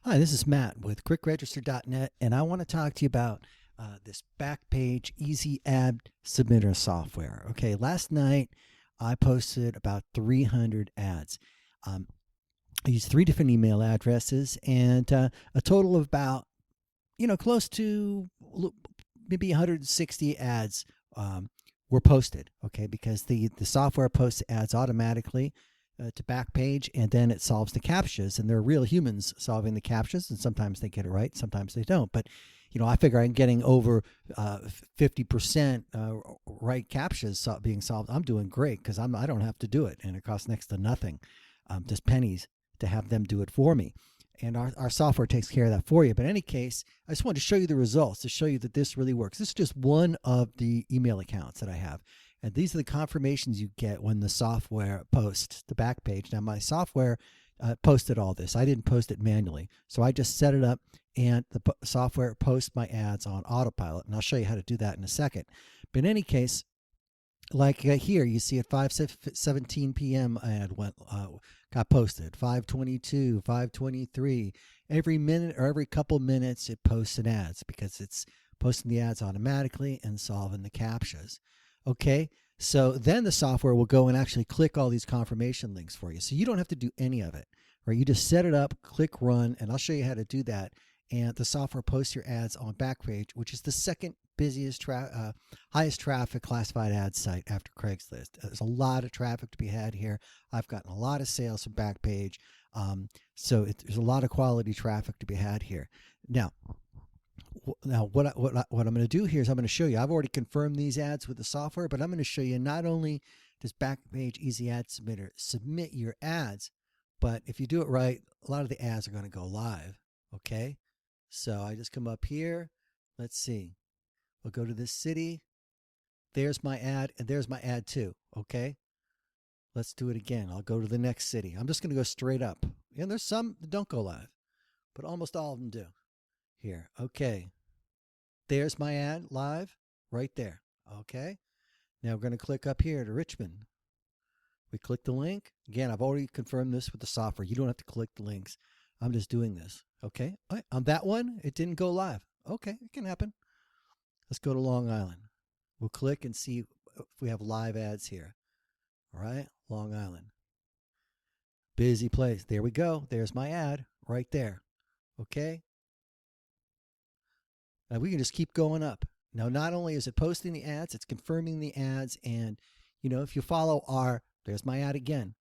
Hi, this is Matt with QuickRegister.net, and I want to talk to you about this Backpage Easy Ad Submitter software. Okay, last night I posted about 300 ads. Um, I used 3 different email addresses and a total of about, close to maybe 160 ads were posted. Okay, because the software posts ads automatically to Backpage, and then it solves the captchas, and they're real humans solving the captchas, and sometimes they get it right, sometimes they don't. But I figure I'm getting over 50% right captchas being solved. I'm doing great because I don't have to do it, and it costs next to nothing, just pennies to have them do it for me. And our software takes care of that for you. But in any case, I just wanted to show you the results to show you that this really works. This is just one of the email accounts that I have. And these are the confirmations you get when the software posts the Backpage. Now, my software posted all this. I didn't post it manually. So I just set it up, and the software posts my ads on autopilot. And I'll show you how to do that in a second. But in any case, like here, you see at 5:17 p.m. ad got posted. 5:22, 5:23. Every minute or every couple minutes, it posts an ads because it's posting the ads automatically and solving the captchas. Okay, so then the software will go and actually click all these confirmation links for you. So you don't have to do any of it, right? You just set it up, click run, and I'll show you how to do that. And the software posts your ads on Backpage, which is the second busiest, highest traffic classified ad site after Craigslist. There's a lot of traffic to be had here. I've gotten a lot of sales from Backpage. There's a lot of quality traffic to be had here. Now, what I'm going to do here is I'm going to show you. I've already confirmed these ads with the software, but I'm going to show you not only does Backpage Easy Ad Submitter submit your ads, but if you do it right, a lot of the ads are going to go live. Okay, so I just come up here. Let's see. We'll go to this city. There's my ad, and there's my ad too. Okay, let's do it again. I'll go to the next city. I'm just going to go straight up. And there's some that don't go live, but almost all of them do. Here, okay. There's my ad live right there. Okay. Now we're going to click up here to Richmond. We click the link. Again, I've already confirmed this with the software. You don't have to click the links. I'm just doing this. Okay. All right. On that one, it didn't go live. Okay. It can happen. Let's go to Long Island. We'll click and see if we have live ads here. All right. Long Island. Busy place. There we go. There's my ad right there. Okay. Now we can just keep going up. Now, not only is it posting the ads, it's confirming the ads. And, if you follow there's my ad again.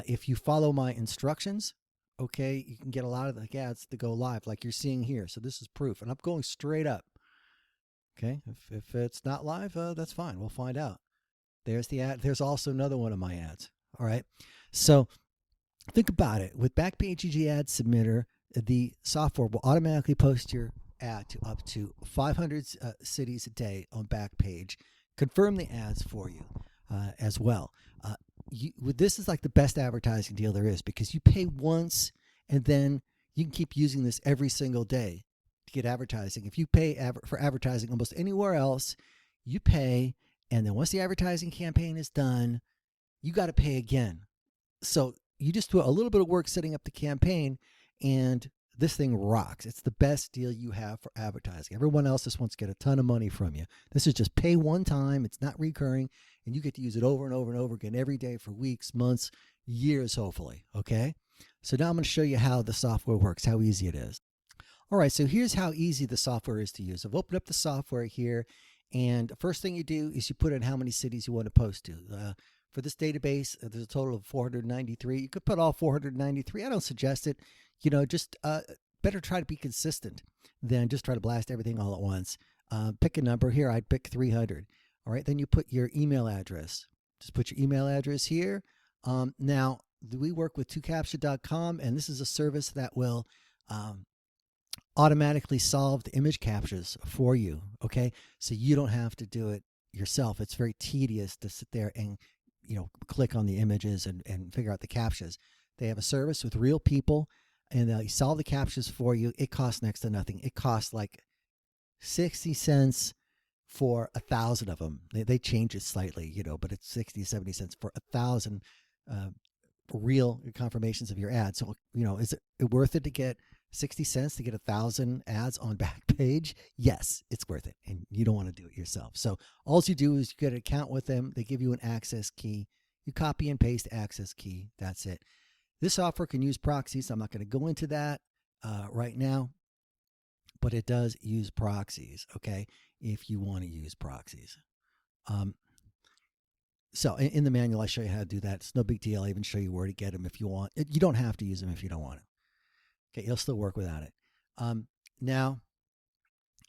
If you follow my instructions, okay, you can get a lot of the ads to go live like you're seeing here. So this is proof. And I'm going straight up. Okay, if it's not live, that's fine. We'll find out. There's the ad. There's also another one of my ads. All right. So think about it. With Backpage Easy Ad Submitter, the software will automatically post your ad to up to 500 cities a day on Backpage, confirm the ads for you as well. This is like the best advertising deal there is because you pay once and then you can keep using this every single day to get advertising. If you pay for advertising almost anywhere else, you pay, and then once the advertising campaign is done, you got to pay again. So you just do a little bit of work setting up the campaign, and this thing rocks. It's the best deal you have for advertising. Everyone else just wants to get a ton of money from you. This is just pay one time. It's not recurring, and you get to use it over and over and over again every day for weeks, months, years, hopefully. Okay? So now I'm going to show you how the software works, how easy it is. All right, so here's how easy the software is to use. I've opened up the software here, and the first thing you do is you put in how many cities you want to post to. For this database, there's a total of 493. You could put all 493. I don't suggest it. Just better try to be consistent than just try to blast everything all at once. Pick a number. Here, I'd pick 300. All right, then you put your email address. Just put your email address here. Now, we work with 2captcha.com, and this is a service that will automatically solve the image captures for you. Okay, so you don't have to do it yourself. It's very tedious to sit there and click on the images and figure out the captchas. They have a service with real people, and they solve the captchas for you. It costs next to nothing. It costs like 60 cents for 1,000 of them. They change it slightly, but it's 60, 70 cents for 1,000 real confirmations of your ad. So, is it worth it to get 60 cents to get 1,000 ads on Backpage, yes, it's worth it. And you don't want to do it yourself. So all you do is you get an account with them. They give you an access key. You copy and paste access key. That's it. This software can use proxies. I'm not going to go into that right now, but it does use proxies, okay, if you want to use proxies. So in the manual, I show you how to do that. It's no big deal. I even show you where to get them if you want. You don't have to use them if you don't want them. Okay, you'll still work without it. Now,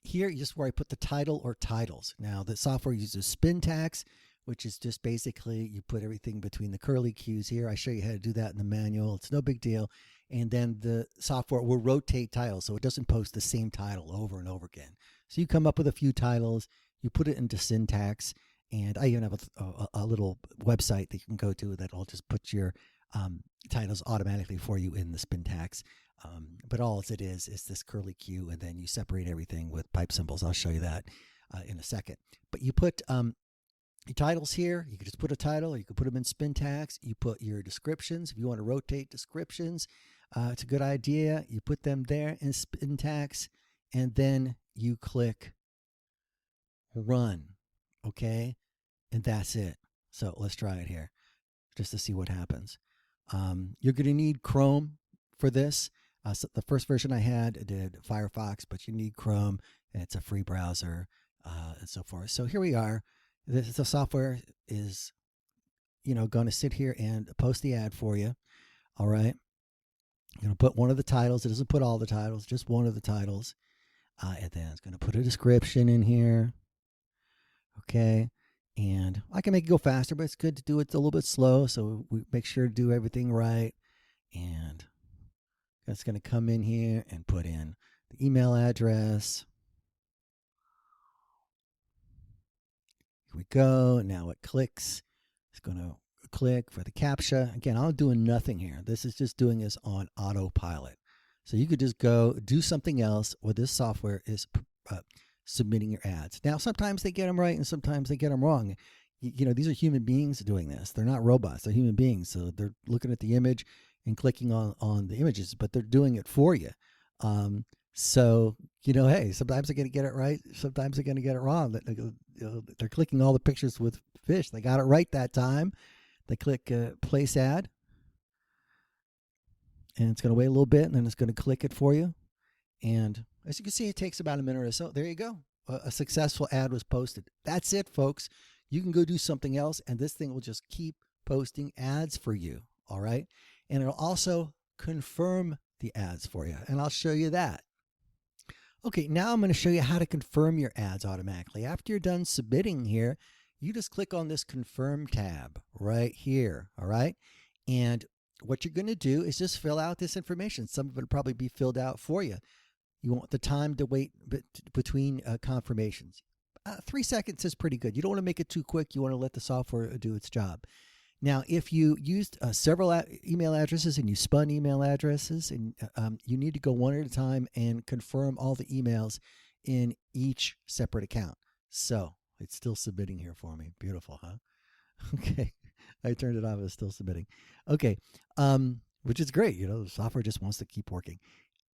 here is where I put the title or titles. Now, the software uses spin tags, which is just basically you put everything between the curly cues here. I show you how to do that in the manual. It's no big deal. And then the software will rotate titles, so it doesn't post the same title over and over again. So you come up with a few titles, you put it into syntax, and I even have a little website that you can go to that'll just put your titles automatically for you in the spin tags. But all it is this curly cue, and then you separate everything with pipe symbols. I'll show you that in a second. But you put your titles here. You could just put a title, or you could put them in spin tags. You put your descriptions. If you want to rotate descriptions, it's a good idea. You put them there in spin tags, and then you click run. Okay, and that's it. So let's try it here just to see what happens. You're going to need Chrome for this. So the first version I had did Firefox, but you need Chrome, and it's a free browser and so forth. So here we are. The software is, going to sit here and post the ad for you. All right. You're going to put one of the titles. It doesn't put all the titles, just one of the titles. And then it's going to put a description in here. Okay. And I can make it go faster, but it's good to do it a little bit slow. So we make sure to do everything right. And that's going to come in here and put in the email address. Here we go. Now it clicks. It's going to click for the CAPTCHA. Again, I'm doing nothing here. This is just doing this on autopilot. So you could just go do something else where this software is submitting your ads. Now, sometimes they get them right and sometimes they get them wrong. These are human beings doing this. They're not robots. They're human beings. So they're looking at the image and clicking on the images, but they're doing it for you. So, hey, sometimes they're going to get it right. Sometimes they're going to get it wrong. They're clicking all the pictures with fish. They got it right that time. They click place ad. And it's going to wait a little bit, and then it's going to click it for you. And as you can see, it takes about a minute or so. There you go. A successful ad was posted. That's it, folks. You can go do something else, and this thing will just keep posting ads for you. All right. And it'll also confirm the ads for you. And I'll show you that. Okay, now I'm going to show you how to confirm your ads automatically. After you're done submitting here, you just click on this confirm tab right here. All right. And what you're going to do is just fill out this information. Some of it will probably be filled out for you. You want the time to wait between confirmations. 3 seconds is pretty good. You don't want to make it too quick. You want to let the software do its job. Now, if you used several email addresses and you spun email addresses, and you need to go one at a time and confirm all the emails in each separate account. So it's still submitting here for me. Beautiful, huh? Okay. I turned it off. It's still submitting. Okay. Which is great. The software just wants to keep working.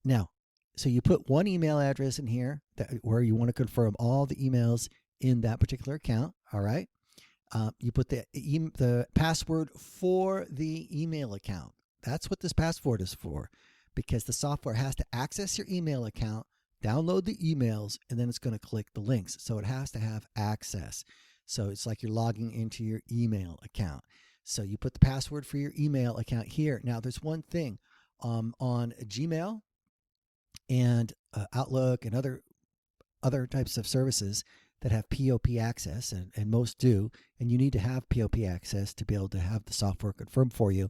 Now, so you put one email address in here where you want to confirm all the emails in that particular account. All right. You put the password for the email account. That's what this password is for, because the software has to access your email account, download the emails, and then it's going to click the links. So it has to have access. So it's like you're logging into your email account. So you put the password for your email account here. Now, there's one thing on Gmail and Outlook and other types of services that have POP access, and most do, and you need to have POP access to be able to have the software confirm for you.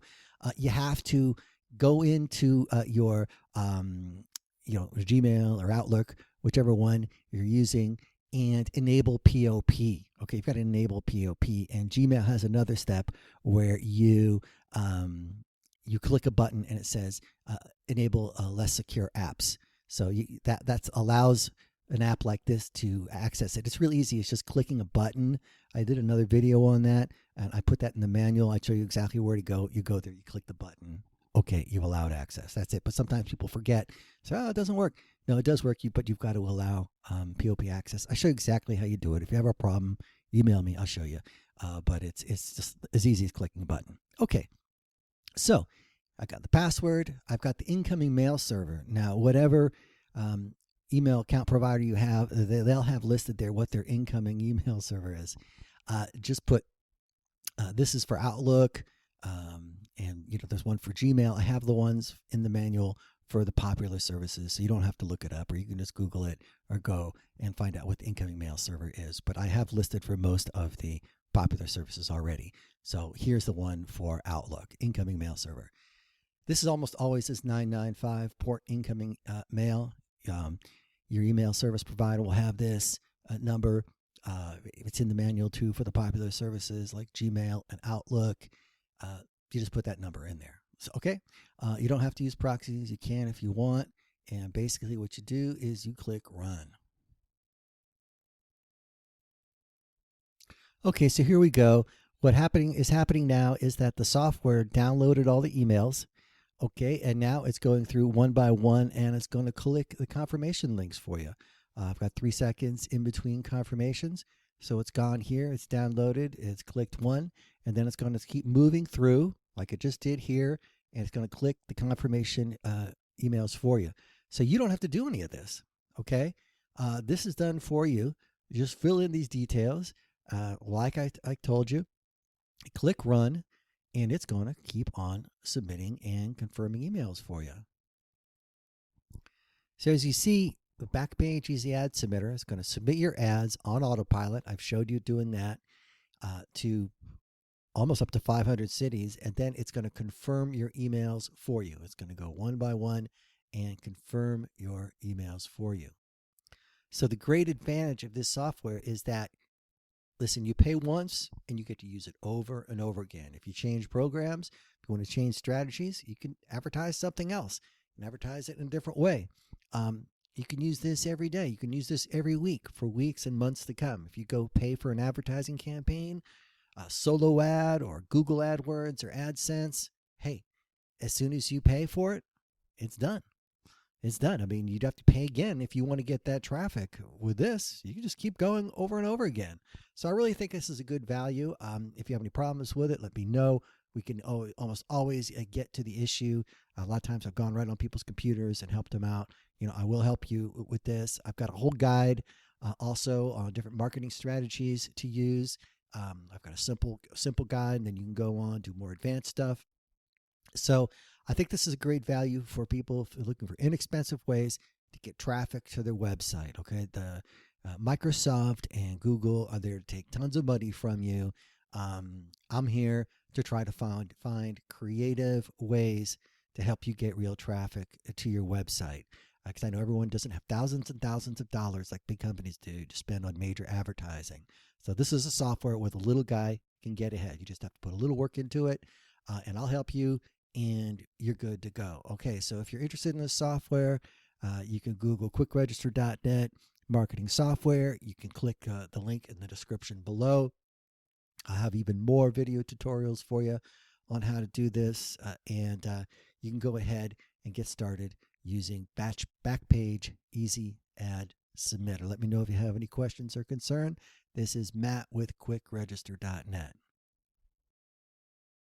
You have to go into your Gmail or Outlook, whichever one you're using, and enable POP. Okay, you've got to enable POP, and Gmail has another step where you click a button and it says enable less secure apps. So that allows an app like this to access it. It's really easy. It's just clicking a button. I did another video on that, and I put that in the manual. I show you exactly where to go. You go there, you click the button, okay, you've allowed access. That's it. But sometimes people forget. So, oh, it doesn't work. No, it does work, but you've got to allow POP access. I show you exactly how you do it. If you have a problem, email me. I'll show you. But it's just as easy as clicking a button. Okay, so I got the password. I've got the incoming mail server. Now, whatever email account provider you have, they'll have listed there what their incoming email server is. Just put this is for Outlook, and there's one for Gmail. I have the ones in the manual for the popular services, so you don't have to look it up, or you can just Google it or go and find out what the incoming mail server is. But I have listed for most of the popular services already. So here's the one for Outlook, incoming mail server. This is almost always this 995 port incoming mail. Your email service provider will have this number. It's in the manual too for the popular services like Gmail and Outlook. You just put that number in there. So, okay. You don't have to use proxies. You can if you want. And basically what you do is you click run. Okay, so here we go. What is happening now is that the software downloaded all the emails. Okay, and now it's going through one by one, and it's going to click the confirmation links for you. I've got 3 seconds in between confirmations. So it's gone here, it's downloaded, it's clicked one, and then it's going to keep moving through like it just did here, and it's going to click the confirmation emails for you. So you don't have to do any of this, okay? This is done for you. You just fill in these details. Like I told you, click run, and it's going to keep on submitting and confirming emails for you. So as you see, the Backpage Easy Ad Submitter is going to submit your ads on autopilot. I've showed you doing that to almost up to 500 cities, and then it's going to confirm your emails for you. It's going to go one by one and confirm your emails for you. So the great advantage of this software is that, listen, you pay once and you get to use it over and over again. If you change programs, if you want to change strategies, you can advertise something else and advertise it in a different way. You can use this every day. You can use this every week for weeks and months to come. If you go pay for an advertising campaign, a solo ad or Google AdWords or AdSense, hey, as soon as you pay for it, it's done. It's done. I mean, you'd have to pay again if you want to get that traffic. With this, you can just keep going over and over again. So I really think this is a good value. If you have any problems with it, let me know. We can almost always get to the issue. A lot of times I've gone right on people's computers and helped them out. I will help you with this. I've got a whole guide also on different marketing strategies to use. I've got a simple guide, and then you can go on, do more advanced stuff. So I think this is a great value for people if they're looking for inexpensive ways to get traffic to their website. Okay, the Microsoft and Google are there to take tons of money from you. I'm here to try to find creative ways to help you get real traffic to your website. Because I know everyone doesn't have thousands and thousands of dollars like big companies do to spend on major advertising. So this is a software where the little guy can get ahead. You just have to put a little work into it, and I'll help you, and you're good to go. Okay, so if you're interested in this software, you can Google quickregister.net marketing software. You can click the link in the description below. I have even more video tutorials for you on how to do this, and you can go ahead and get started using Backpage Easy Ad Submitter. Let me know if you have any questions or concern. This is Matt with quickregister.net.